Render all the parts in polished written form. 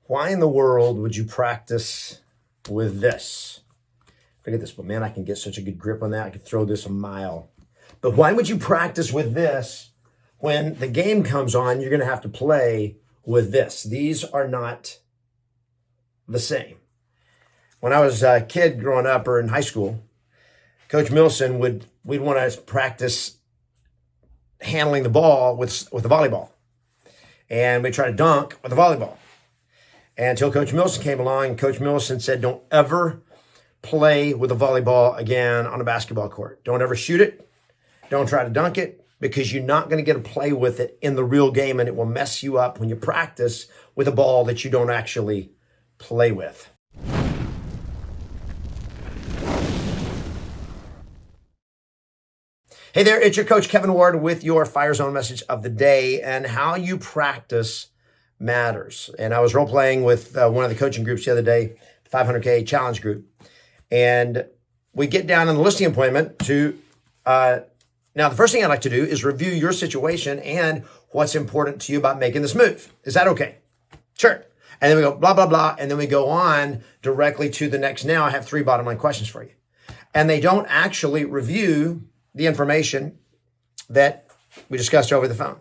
Why in the world would you practice with this? Look at this, but man, I can get such a good grip on that. I could throw this a mile. But why would you practice with this when the game comes on? You're going to have to play with this. These are not the same. When I was a kid growing up or in high school, Coach Milson we'd want to practice handling the ball with a volleyball. And we try to dunk with a volleyball. And until Coach Milson came along, Coach Milson said, don't ever play with a volleyball again on a basketball court. Don't ever shoot it. Don't try to dunk it, because you're not going to get to play with it in the real game, and it will mess you up when you practice with a ball that you don't actually play with. Hey there, it's your coach Kevin Ward with your Fire Zone message of the day, and how you practice matters. And I was role playing with one of the coaching groups the other day, 500K challenge group, and we get down in the listing appointment to now the first thing I'd like to do is review your situation and what's important to you about making this move. Is that okay? Sure. And then we go blah, blah, blah. And then we go on directly to the next. Now I have 3 bottom line questions for you. And they don't actually review the information that we discussed over the phone.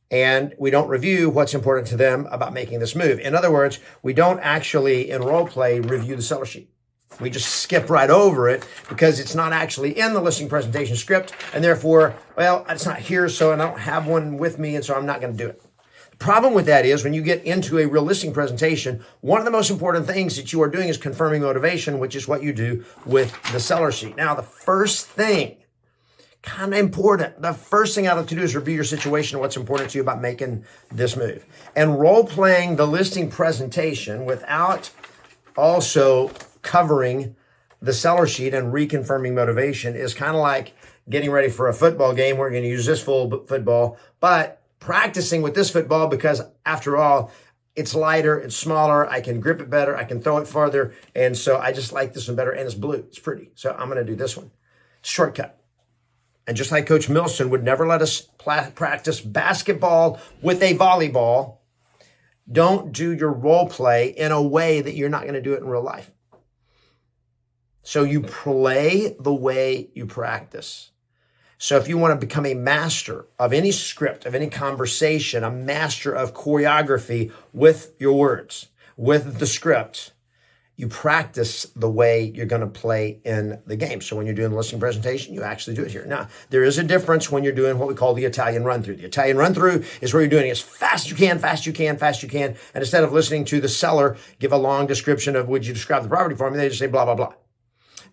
And we don't review what's important to them about making this move. In other words, we don't actually, in role play, review the seller sheet. We just skip right over it because it's not actually in the listing presentation script. And therefore, well, it's not here, so I don't have one with me, and so I'm not going to do it. The problem with that is when you get into a real listing presentation, one of the most important things that you are doing is confirming motivation, which is what you do with the seller sheet. Now, the first thing, kind of important, the first thing I'd like to do is review your situation and what's important to you about making this move. And role-playing the listing presentation without also covering the seller sheet and reconfirming motivation is kind of like getting ready for a football game. We're going to use this full football, but practicing with this football because, after all, it's lighter, it's smaller, I can grip it better, I can throw it farther, and so I just like this one better, and it's blue, it's pretty, so I'm going to do this one. Shortcut. And just like Coach Milson would never let us practice basketball with a volleyball, don't do your role play in a way that you're not going to do it in real life. So you play the way you practice. So if you want to become a master of any script, of any conversation, a master of choreography with your words, with the script, you practice the way you're going to play in the game. So when you're doing the listing presentation, you actually do it here. Now, there is a difference when you're doing what we call the Italian run-through. The Italian run-through is where you're doing it as fast as you can, fast you can, fast you can. And instead of listening to the seller give a long description of would you describe the property for me, they just say blah, blah, blah.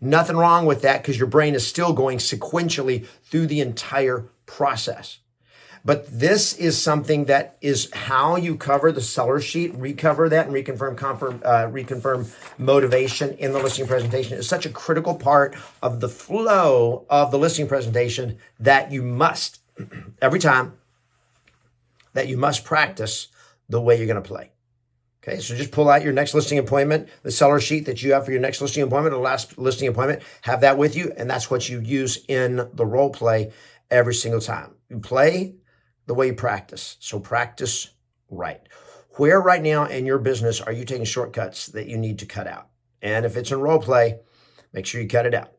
Nothing wrong with that because your brain is still going sequentially through the entire process. But this is something that is how you cover the seller sheet, recover that, and reconfirm motivation in the listing presentation. It's such a critical part of the flow of the listing presentation that you must, every time, that you must practice the way you're going to play. Okay, so just pull out your next listing appointment, the seller sheet that you have for your next listing appointment or last listing appointment, have that with you, and that's what you use in the role play every single time. You play the way you practice, so practice right. Where right now in your business are you taking shortcuts that you need to cut out? And if it's in role play, make sure you cut it out.